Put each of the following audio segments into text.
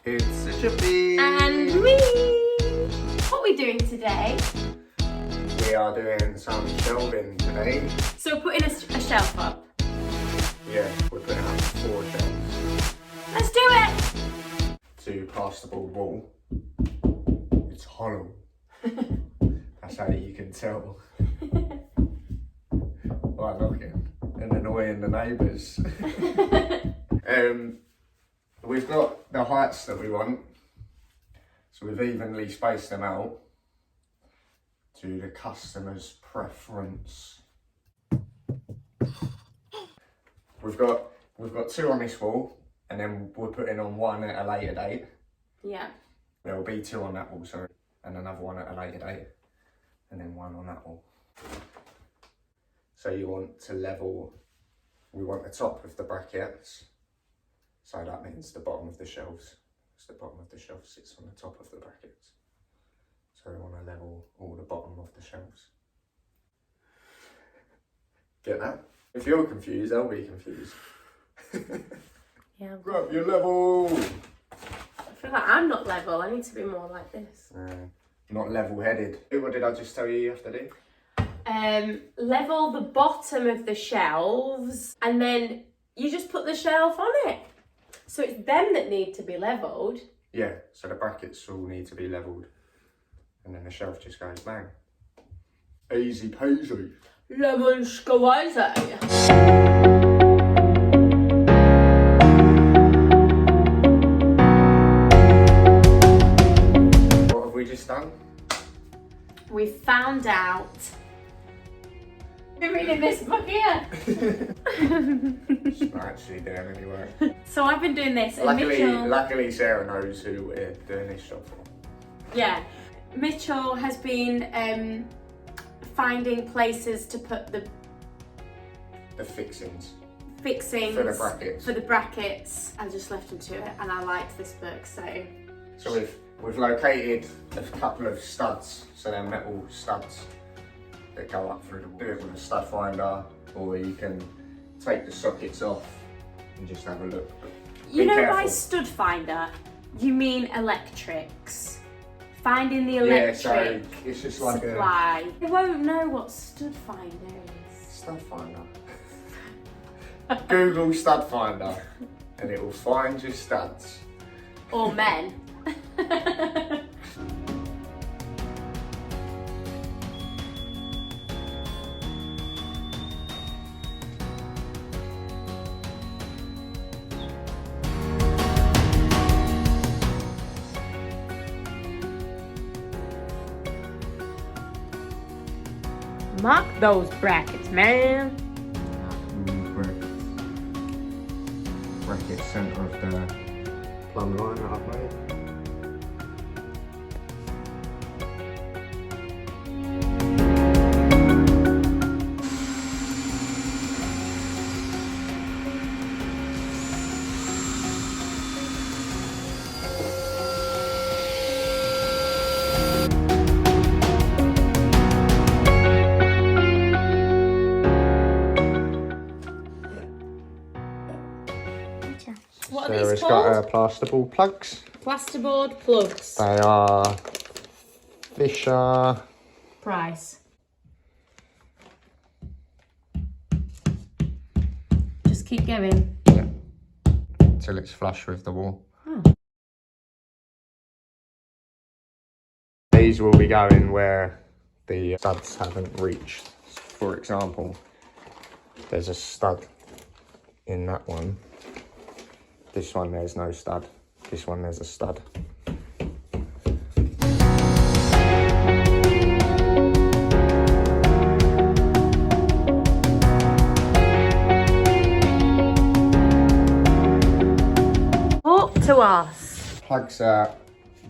It's Chippy! And me! What are we doing today? We are doing some shelving today. So we're putting a shelf up. Yeah, we're putting up 4 shelves. Let's do it! To plasterboard wall. It's hollow. That's how you can tell. By knocking and annoying the neighbours. We've got the heights that we want, so we've evenly spaced them out to the customer's preference. We've got 2 on this wall, and then we're putting on 1 at a later date. Yeah. There will be 2 on that wall, sorry, and another 1 at a later date, and then 1 on that wall. So you want to level, we want the top of the brackets, so that means the bottom of the shelves. So the bottom of the shelf sits on the top of the brackets. So we want to level all the bottom of the shelves. Get that? If you're confused, I'll be confused. Yeah. Grab your level! I feel like I'm not level. I need to be more like this. Not level-headed. What did I just tell you have to do? Level the bottom of the shelves, and then you just put the shelf on it. So it's them that need to be levelled. Yeah, so the brackets all need to be levelled. And then the shelf just goes bang. Easy peasy. Lemon squeezy. What have we just done? We found out. We're reading this book here. It's not actually doing any work. So I've been doing this. And Mitchell, Luckily Sarah knows who we're doing this job for. yeah, Mitchell has been finding places to put the fixings. fixings For the brackets. For the brackets. I just left him to it, and I liked this book, so. So we've located a couple of studs, so they're metal studs that go up through the do it with a stud finder, or you can take the sockets off and just have a look. You know, careful. by stud finder, you mean electrics. Finding the electric so it's just like supply. They won't know what stud finder is. Stud finder. Google stud finder and it will find your studs. Or men. Mark those brackets, man. Bracket centre of the plumb line that I've made. What are So these it's called? got plasterboard plugs. Plasterboard plugs. They are Fischer. Price. Just keep going. Yeah. Till it's flush with the wall. Oh. These will be going where the studs haven't reached. For example, there's a stud in that one. This one there's no stud. This one there's a stud. Talk to us. Plugs are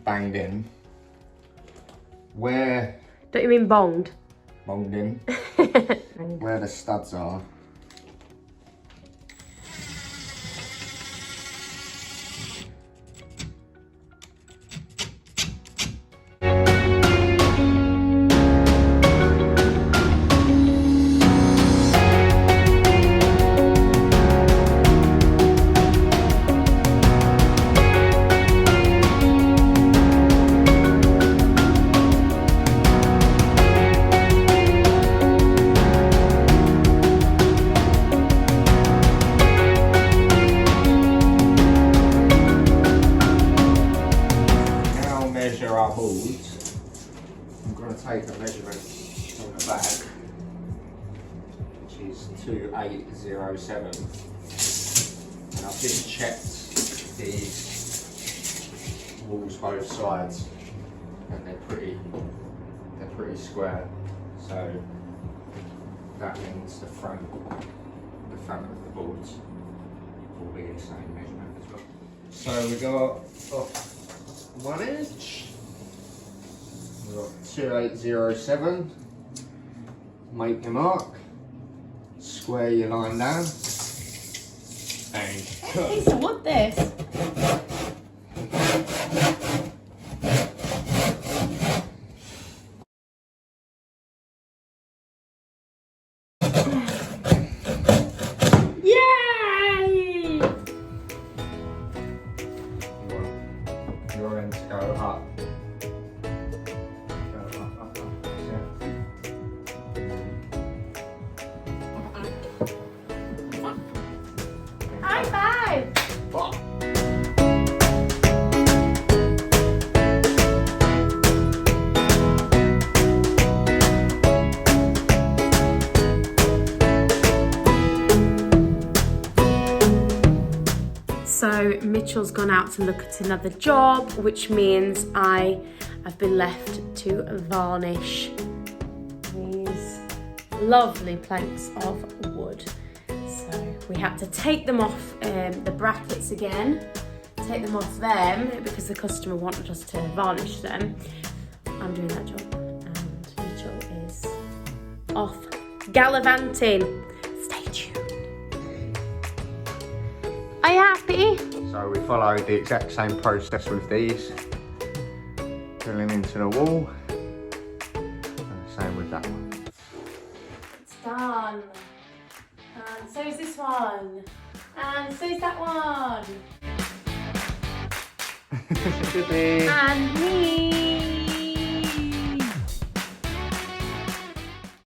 banged in. Where Don't you mean bonged? bonged in, where the studs are. our boards, I'm going to take a measurement from the back, which is 2807, and I've just checked these walls both sides, and they're pretty square. So that means the front of the boards will be the same measurement as well. So we got off 1 inch, we've got 2807, make your mark, square your line down, and cut. Piece of wood this. Your ends go up. High five! So Mitchell's gone out to look at another job, which means I've been left to varnish these lovely planks of wood. So we had to take them off the brackets again, take them off them because the customer wanted us to varnish them. I'm doing that job and Mitchell is off gallivanting. Stay tuned. Are you happy? So we followed the exact same process with these, drilling into the wall, and the same with that one. It's done. And so is this one. And so is that one. And me.